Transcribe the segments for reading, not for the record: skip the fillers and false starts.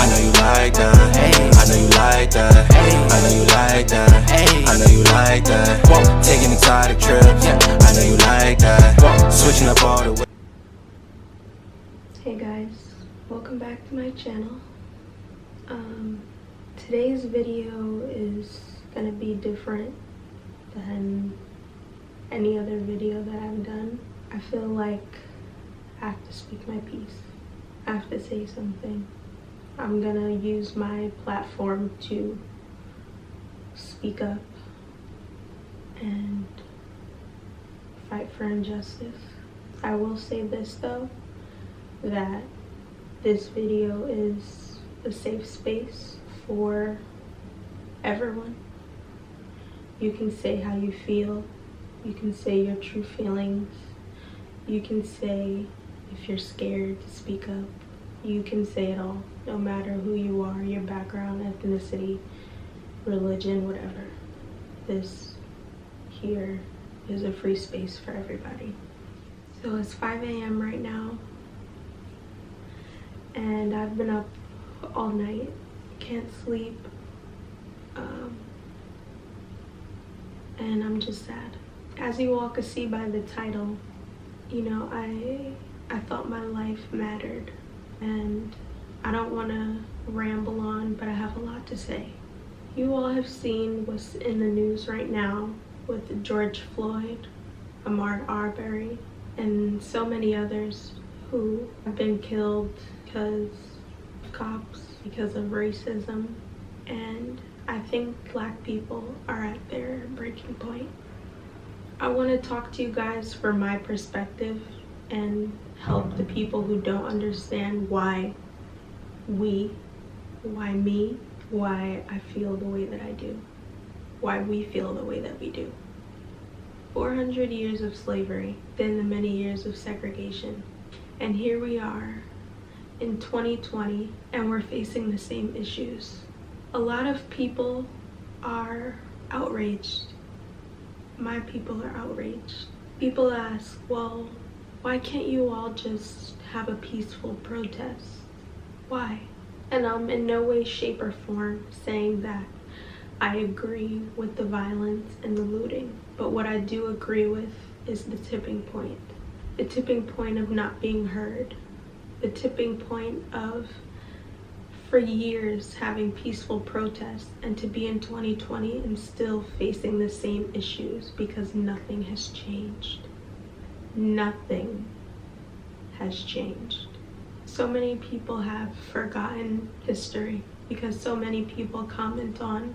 I know you like that. Hey, I know you like that. Hey, I know you like that. Hey, I know you like that. Whoa, taking exotic trips. I know you like that. Whoa, switching up all the way. Hey guys, welcome back to my channel. Today's video is gonna be different than any other video that I've done. I feel like I have to speak my piece. I have to say something. I'm gonna use my platform to speak up and fight for injustice. I will say this though, that this video is a safe space for everyone. You can say how you feel. You can say your true feelings. You can say if you're scared to speak up. You can say it all, no matter who you are, your background, ethnicity, religion, whatever. This here is a free space for everybody. So it's 5 a.m. right now, and I've been up all night, can't sleep, and I'm just sad. As you all can see by the title, you know, I thought my life mattered, and I don't want to ramble on, but I have a lot to say. You all have seen what's in the news right now with George Floyd, Ahmaud Arbery, and so many others who have been killed because of cops, because of racism. And I think Black people are at their breaking point. I want to talk to you guys from my perspective and help the people who don't understand why me, why I feel the way that I do, why we feel the way that we do. 400 years of slavery, then the many years of segregation. And here we are in 2020, and we're facing the same issues. A lot of people are outraged. My people are outraged. People ask, well, why can't you all just have a peaceful protest? Why? And I'm in no way, shape, or form saying that I agree with the violence and the looting. But what I do agree with is the tipping point. The tipping point of not being heard. The tipping point of, for years, having peaceful protests, and to be in 2020 and still facing the same issues because nothing has changed. Nothing has changed. So many people have forgotten history because so many people comment on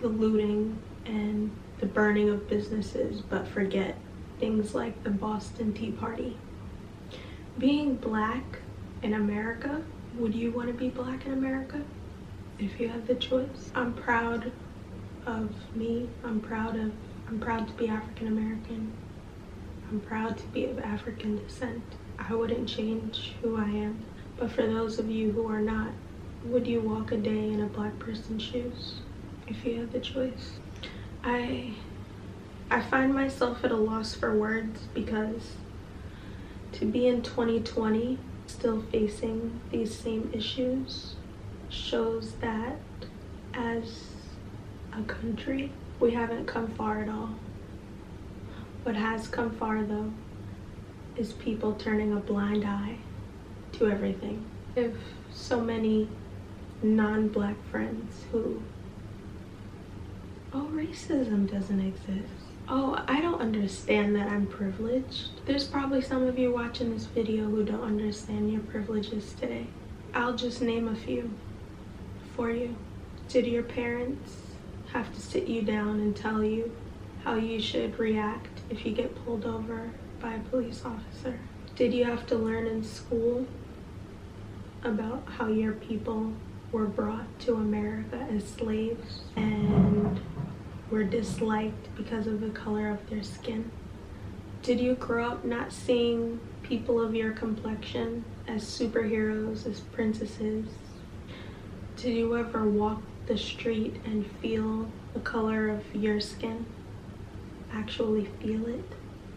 the looting and the burning of businesses, but forget things like the Boston Tea Party. Being Black in America, would you want to be Black in America if you had the choice? I'm proud of me. I'm proud to be African American. I'm proud to be of African descent. I wouldn't change who I am. But for those of you who are not, would you walk a day in a Black person's shoes if you had the choice? I find myself at a loss for words, because to be in 2020 still facing these same issues shows that as a country we haven't come far at all. What has come far though is people turning a blind eye to everything. I have so many non-Black friends who, oh, racism doesn't exist. Oh, I don't understand that I'm privileged. There's probably some of you watching this video who don't understand your privileges today. I'll just name a few for you. Did your parents have to sit you down and tell you how you should react if you get pulled over by a police officer? Did you have to learn in school about how your people were brought to America as slaves and were disliked because of the color of their skin? Did you grow up not seeing people of your complexion as superheroes, as princesses? Did you ever walk the street and feel the color of your skin? Actually feel it?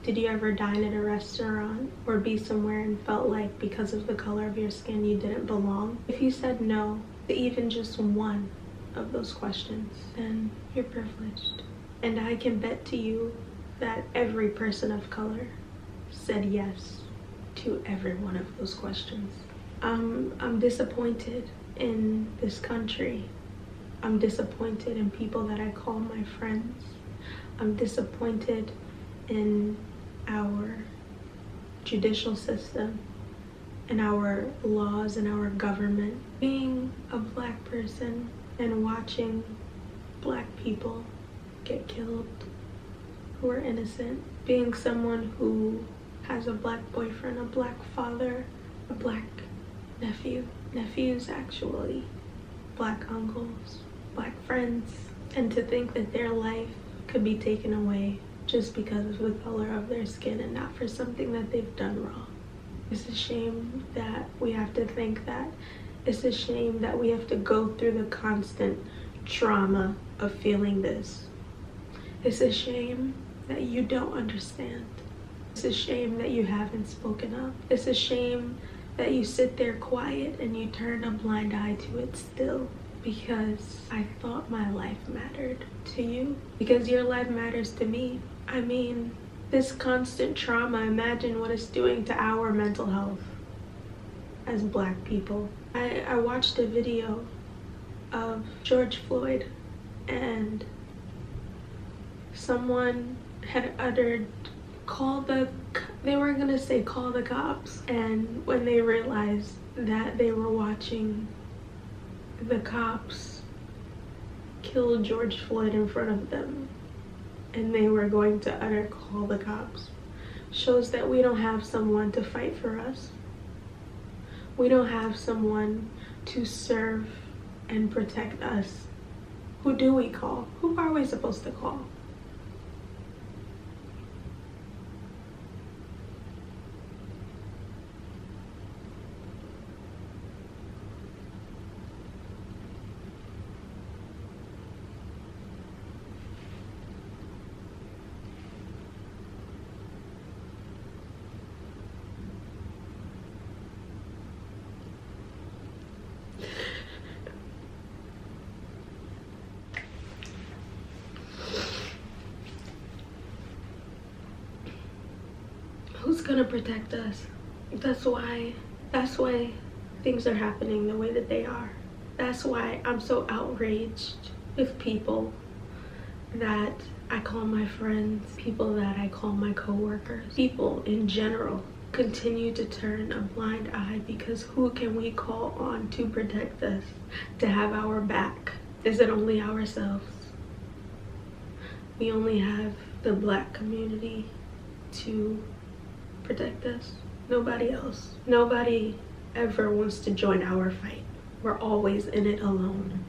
Did you ever dine at a restaurant or be somewhere and felt like because of the color of your skin you didn't belong? If you said no, to even just one of those questions, then you're privileged. And I can bet to you that every person of color said yes to every one of those questions. I'm disappointed in this country. I'm disappointed in people that I call my friends. I'm disappointed in our judicial system, in our laws, and our government. Being a Black person and watching Black people get killed who are innocent. Being someone who has a Black boyfriend, a Black father, a Black nephews actually, Black uncles, Black friends, and to think that their life could be taken away just because of the color of their skin and not for something that they've done wrong. It's a shame that we have to think that. It's a shame that we have to go through the constant trauma of feeling this. It's a shame that you don't understand. It's a shame that you haven't spoken up. It's a shame that you sit there quiet and you turn a blind eye to it still, because I thought my life mattered to you, because your life matters to me. I mean, this constant trauma, imagine what it's doing to our mental health as Black people. I watched a video of George Floyd, and someone had uttered, they were gonna say call the cops, and when they realized that they were watching the cops kill George Floyd in front of them, and they were going to utter call the cops, shows that we don't have someone to fight for us. We don't have someone to serve and protect us. Who do we call? Who are we supposed to call? Who's gonna protect us? That's why things are happening the way that they are. That's why I'm so outraged with people that I call my friends, people that I call my coworkers, people in general continue to turn a blind eye, because who can we call on to protect us, to have our back? Is it only ourselves? We only have the Black community to protect us. Nobody else. Nobody ever wants to join our fight. We're always in it alone.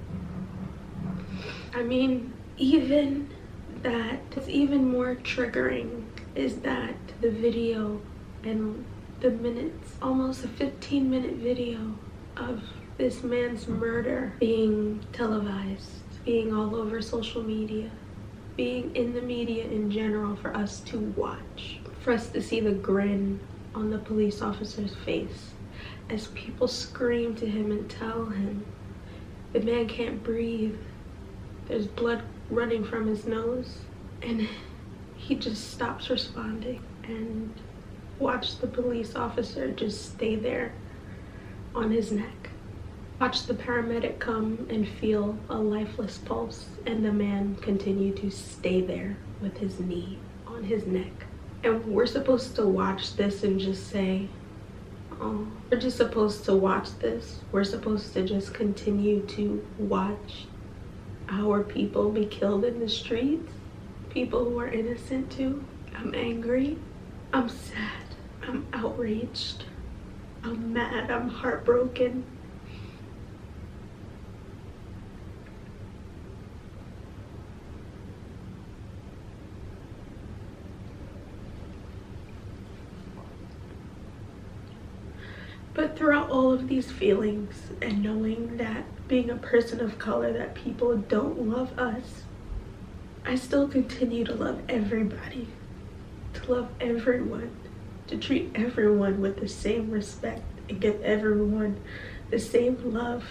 I mean, even that, what's even more triggering is that the video and the minutes, almost a 15-minute video of this man's murder being televised, being all over social media, being in the media in general for us to watch, for us to see the grin on the police officer's face as people scream to him and tell him the man can't breathe, there's blood running from his nose, and he just stops responding, and watch the police officer just stay there on his neck. Watch the paramedic come and feel a lifeless pulse, and the man continue to stay there with his knee on his neck. And we're supposed to watch this and just say, oh, we're just supposed to watch this. We're supposed to just continue to watch our people be killed in the streets, people who are innocent too. I'm angry, I'm sad, I'm outraged, I'm mad, I'm heartbroken. But throughout all of these feelings, and knowing that being a person of color, that people don't love us, I still continue to love everybody, to love everyone, to treat everyone with the same respect and give everyone the same love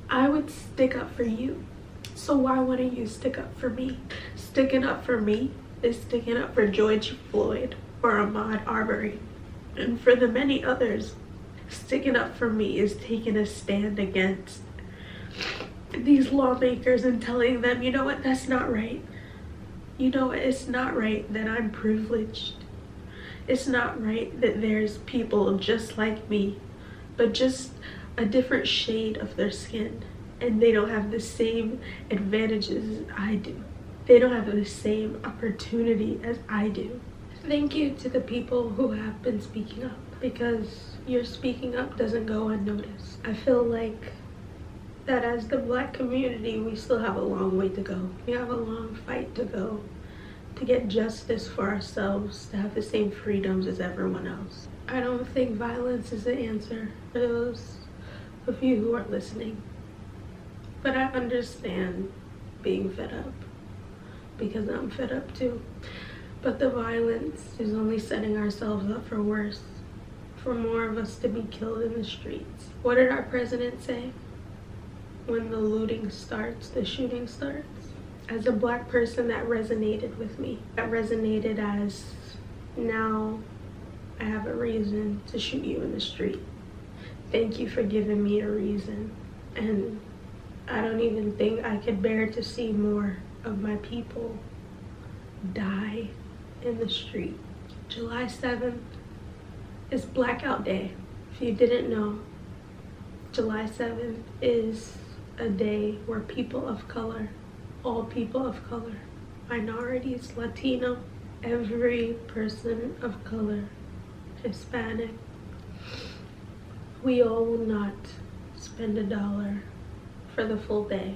I would stick up for you. So why wouldn't you stick up for me? Sticking up for me is sticking up for George Floyd or Ahmaud Arbery. And for the many others, sticking up for me is taking a stand against these lawmakers and telling them, you know what, that's not right. You know what, it's not right that I'm privileged. It's not right that there's people just like me, but just a different shade of their skin. And they don't have the same advantages as I do. They don't have the same opportunity as I do. Thank you to the people who have been speaking up, because your speaking up doesn't go unnoticed. I feel like that as the Black community, we still have a long way to go. We have a long fight to go to get justice for ourselves, to have the same freedoms as everyone else. I don't think violence is the answer for those of you who are listening. But I understand being fed up, because I'm fed up too. But the violence is only setting ourselves up for worse, for more of us to be killed in the streets. What did our president say? When the looting starts, the shooting starts. As a Black person, that resonated with me. That resonated as, now I have a reason to shoot you in the street. Thank you for giving me a reason. And I don't even think I could bear to see more of my people die in the street. July 7th is Blackout Day. If you didn't know, July 7th is a day where people of color, all people of color, minorities, Latino, every person of color, Hispanic, we all will not spend $1 for the full day.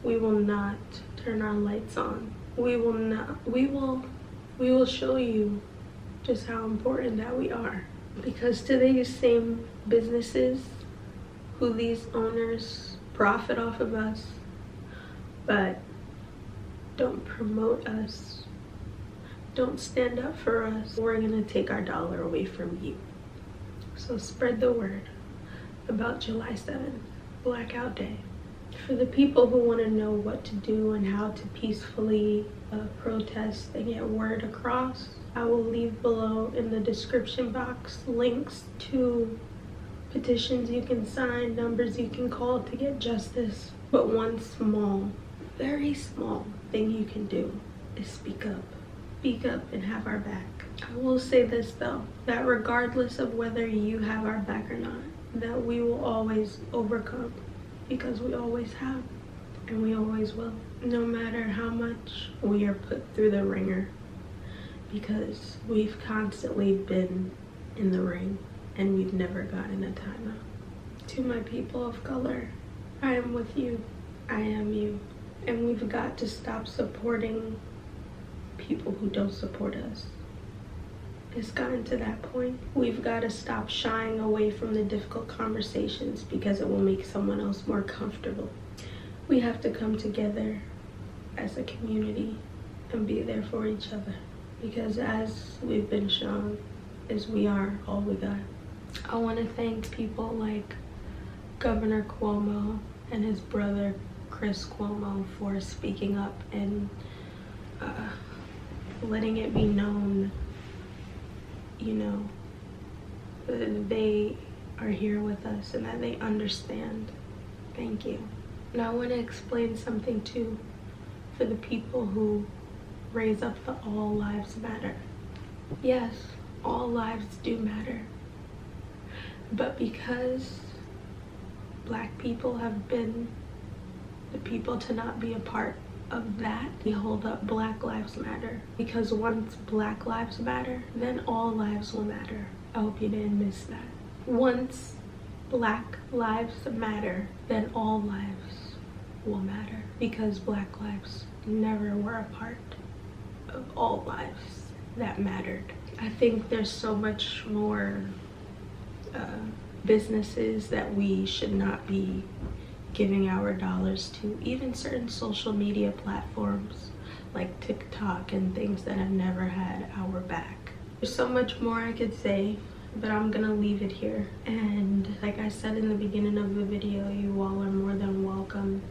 We will not turn our lights on. We will show you just how important that we are. Because to these same businesses who these owners profit off of us, but don't promote us, don't stand up for us, we're gonna take our dollar away from you. So spread the word about July 7th. Blackout Day. For the people who want to know what to do and how to peacefully protest and get word across, I will leave below in the description box links to petitions you can sign, numbers you can call to get justice. But one small, very small thing you can do is speak up. Speak up and have our back. I will say this though, that regardless of whether you have our back or not, that we will always overcome, because we always have and we always will, no matter how much we are put through the ringer, because we've constantly been in the ring and we've never gotten a timeout. To my people of color, I am with you, I am you, and we've got to stop supporting people who don't support us. It's gotten to that point. We've got to stop shying away from the difficult conversations because it will make someone else more comfortable. We have to come together as a community and be there for each other, because as we've been shown, is we are all we got. I want to thank people like Governor Cuomo and his brother Chris Cuomo for speaking up and letting it be known, you know, that they are here with us and that they understand. Thank you. And I want to explain something too for the people who raise up the all lives matter. Yes, all lives do matter. But because Black people have been the people to not be a part of that, we hold up Black Lives Matter. Because once Black Lives Matter, then all lives will matter. I hope you didn't miss that. Once Black Lives Matter, then all lives will matter. Because Black lives never were a part of all lives that mattered. I think there's so much more businesses that we should not be giving our dollars to, even certain social media platforms like TikTok and things that have never had our back. There's so much more I could say, but I'm gonna leave it here. And like I said in the beginning of the video, you all are more than welcome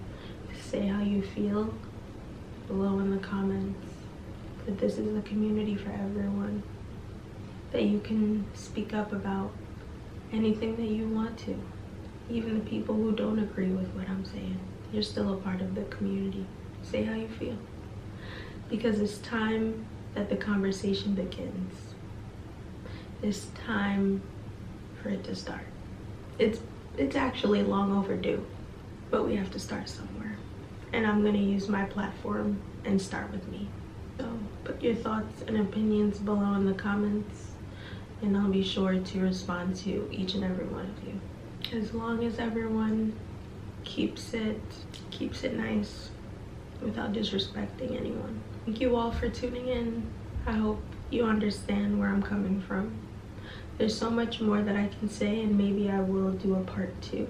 to say how you feel below in the comments. That this is a community for everyone, that you can speak up about anything that you want to. Even the people who don't agree with what I'm saying, you're still a part of the community. Say how you feel, because it's time that the conversation begins. It's time for it to start. It's actually long overdue, but we have to start somewhere. And I'm gonna use my platform and start with me. So put your thoughts and opinions below in the comments, and I'll be sure to respond to each and every one of you. As long as everyone keeps it nice without disrespecting anyone. Thank you all for tuning in. I hope you understand where I'm coming from. There's so much more that I can say, and maybe I will do a part 2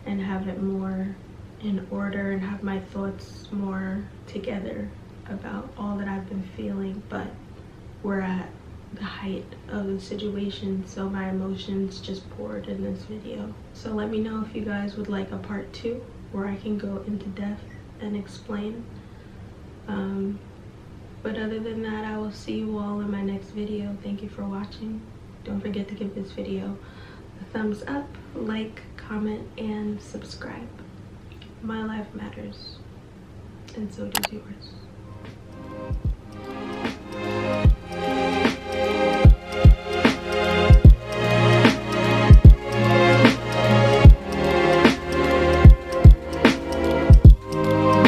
and have it more in order and have my thoughts more together about all that I've been feeling. But we're at the height of the situation, so my emotions just poured in this video. So let me know if you guys would like a part 2 where I can go into depth and explain. But other than that, I will see you all in my next video. Thank you for watching. Don't forget to give this video a thumbs up, like, comment, and subscribe. My life matters, and so does yours.